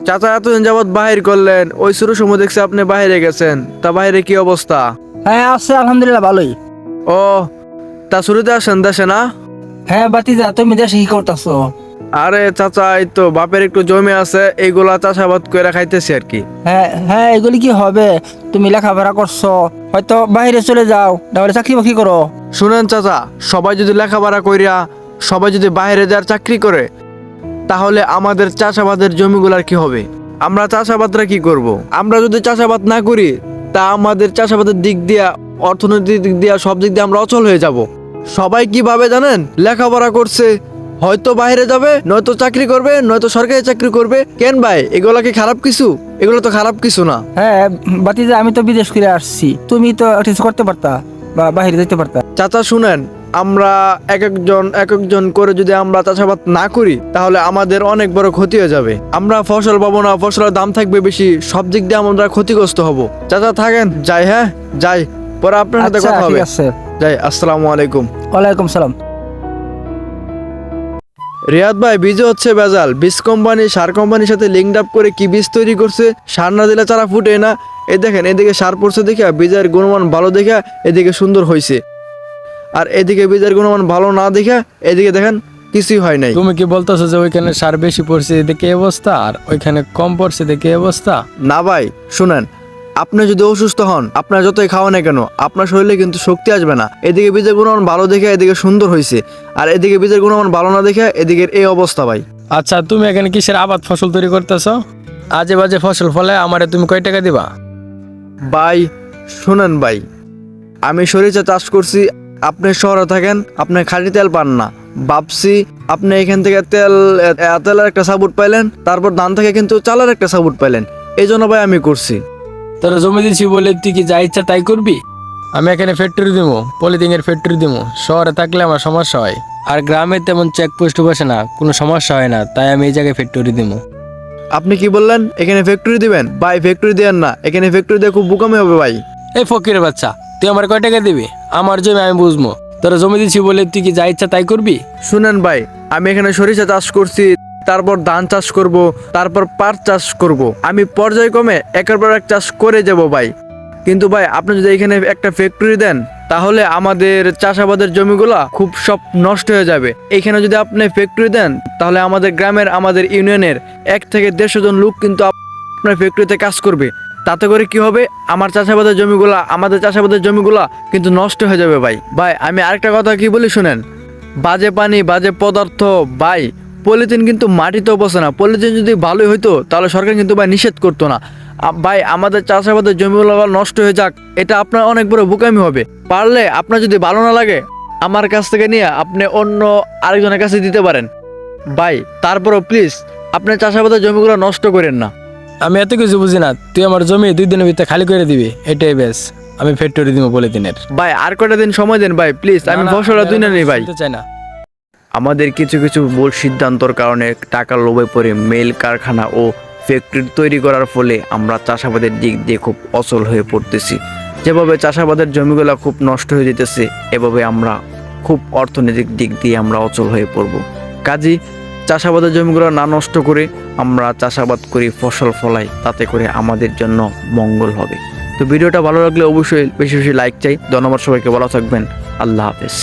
চাচা এতদিন যাবৎ বাহির করলেন, ওই শুরু সময় দেখছি আপনি বাইরে গেছেন, তা বাইরে কি অবস্থা? হ্যাঁ আছে আলহামদুলিল্লাহ ভালোই। ও, তা শুরুতে আসেন দেশে না? হ্যাঁ বাতিজা তুমি দেশে কি করতেছো? আরে চাচা, এই তো বাপের একটু জমি আছে, এইগুলা চাষাবাদ করে খাইতেছি আর কি। হ্যাঁ হ্যাঁ এগুলি কি হবে? তুমি লেখাপড়া করছো, হয়তো বাইরে চলে যাও, তাহলে চাকরি বাকরি করো। শুনেন চাচা, সবাই যদি লেখাপড়া কইরা সবাই যদি বাইরে যার চাকরি করে, তাহলে আমাদের চাষাবাদের জমিগুলার কি হবে? আমরা চাষাবাদরা কি করব? আমরা যদি চাষাবাদ না করি, তা আমাদের চাষাবাদের দিক দিয়া, অর্থনৈতিক দিক দিয়া, সব দিক দিয়ে আমরা অচল হয়ে যাব। সবাই কিভাবে জানেন? লেখাপড়া করছে, হয়তো বাইরে যাবে, নয়তো চাকরি করবে, নয়তো সরকারি চাকরি করবে। কেন ভাই, এগুলা কি খারাপ কিছু? এগুলো তো খারাপ কিছু না। হ্যাঁ বাতিজা আমি তো বিদেশ করে আসছি, তুমি তো কিছু করতে পারতা বা বাইরে যেতে পারতা। চাচা শুনেন, আমরা এক একজন করে যদি আমরা চাষাবাদ না করি, তাহলে আমাদের অনেক বড় ক্ষতি হয়ে যাবে। আমরা ফসল পাবো না, ফসলের দাম থাকবে বেশি, সব দিক দিয়ে আমরা ক্ষতিগ্রস্ত হব। চাচা থাকেন, যাই, হ্যাঁ যাই, পরে আপনার সাথে আচ্ছা কথা হবে। ঠিক আছে। যাই, আসসালামু আলাইকুম। ওয়ালাইকুম সালাম। রিয়াদ ভাই, বীজ হচ্ছে ভেজাল। বীজ কোম্পানি সার কোম্পানির সাথে লিঙ্ক আপ করে কি বীজ তৈরি করছে, সার না দিলে চারা ফুটে না। এই দেখেন, এদিকে সার পড়ছে দেখে বীজের গুণমান ভালো দেখে এদিকে সুন্দর হয়েছে, আর এদিকে বীজের গুণমান ভালো না দেখে এদিকে দেখেন কিছুই হয় নাই। তুমি কি বলতেছো যে ওইখানে সার বেশি পড়ছে দেখে এই অবস্থা, আর ওইখানে কম পড়ছে দেখে এই অবস্থা? না ভাই শুনেন, আপনি যদি অসুস্থ হন, আপনার যতই খাওয়া না কেন, আপনার শরীরে কিন্তু শক্তি আসবে না। এদিকে বীজের গুণমান ভালো দেখে এদিকে সুন্দর হয়েছে, আর এদিকে বীজের গুণমান ভালো না দেখে এদিকের এই অবস্থা ভাই। আচ্ছা, তুমি এখানে কিসের আবাদ ফসল তৈরি করতেছো? আজে বাজে ফসল ফলে আমারে তুমি কয় টাকা দিবা? ভাই শুনেন ভাই, আমি সরিষা চাষ করছি, আপনি শহরে থাকেন, আপনি খাঁটি তেল পান না। ভাবছি আপনি এখান থেকে তেলের একটা সাবুট পাইলেন, তারপর ধান থেকে কিন্তু চালের একটা সাবুট পাইলেন, এই জন্য ভাই আমি করছি। তোরা জমি দিচ্ছি বলে তুই কি যা ইচ্ছা তাই করবি? আমি এখানে ফ্যাক্টরি দিব, পলিথিনের ফ্যাক্টরি দিব। শহরে থাকলে আমার সমস্যা হয়, আর গ্রামে তেমন চেকপোস্ট বসে না, কোনো সমস্যা হয় না, তাই আমি এই জায়গায় ফ্যাক্টরি দিব। আপনি কি বললেন? এখানে ফ্যাক্টরি দিবেন? ভাই ফ্যাক্টরি দেন না, এখানে ফ্যাক্টরি দিয়ে খুব বোকামি হবে ভাই। এই ফকিরের বাচ্চা, তুই আমার কয় টাকা দিবি? আমার জমি আমি বুঝবো। তোরা জমি দিচ্ছি বলে তুই কি যা ইচ্ছা তাই করবি? শুনেন ভাই, আমি এখানে সরিষা চাষ করছি, তারপর ধান চাষ করব, তারপর পাট চাষ করব। আমি পর্যায়ক্রমে একের পর এক চাষ করে যাব ভাই। কিন্তু ভাই আপনি যদি এখানে একটা ফ্যাক্টরি দেন, তাহলে আমাদের চাষাবাদের জমিগুলা খুব সব নষ্ট হয়ে যাবে। এখানে যদি আপনি ফ্যাক্টরি দেন, তাহলে আমাদের গ্রামের, আমাদের ইউনিয়নের 1 থেকে 150 জন লোক কিন্তু আপনার ফ্যাক্টরিতে কাজ করবে। তাতে করে কি হবে, আমাদের চাষাবাদের জমিগুলা কিন্তু নষ্ট হয়ে যাবে ভাই। ভাই আমি আরেকটা কথা কি বলি শুনেন, বাজে পানি, বাজে পদার্থ, ভাই পলিথিন কিন্তু মাটিতেও পচে না। পলিথিন যদি ভালোই হইতো, তাহলে সরকার কিন্তু ভাই নিষেধ করতো না। ভাই আমাদের চাষাবাদের জমিগুলো নষ্ট হয়ে যাক, এটা আপনার অনেক বড় বোকামি হবে। পারলে আপনার যদি ভালো না লাগে, আমার কাছ থেকে নিয়ে আপনি অন্য আরেকজনের কাছে দিতে পারেন ভাই। তারপরও প্লিজ আপনার চাষাবাদের জমিগুলো নষ্ট করেন না। আমি এত কিছু বুঝি না, তুই আমার জমি 2 দিনের ভিতরে খালি করে দিবি, এটাই বেশ। আমি ফ্যাক্টরি দিব পলিথিনের। ভাই আর কয়টা দিন সময় দেন ভাই প্লিজ, আমি ফসলটা তুই না নেই ভাই। চাই না। আমাদের কিছু কিছু ভুল সিদ্ধান্তর কারণে টাকার লোভে পড়ে মেল কারখানা ও ফ্যাক্টরি তৈরি করার ফলে আমরা চাষাবাদের দিক দিয়ে খুব অচল হয়ে পড়তেছি। যেভাবে চাষাবাদের জমিগুলো খুব নষ্ট হয়ে যেতেছে, এভাবে আমরা খুব অর্থনৈতিক দিক দিয়ে আমরা অচল হয়ে পড়ব। কাজেই চাষাবাদের জমিগুলো না নষ্ট করে আমরা চাষাবাদ করি, ফসল ফলাই, তাতে করে আমাদের জন্য মঙ্গল হবে। তো ভিডিওটা ভালো লাগলে অবশ্যই বেশি বেশি লাইক চাই। ধন্যবাদ সবাইকে, ভালো থাকবেন, আল্লাহ হাফেজ।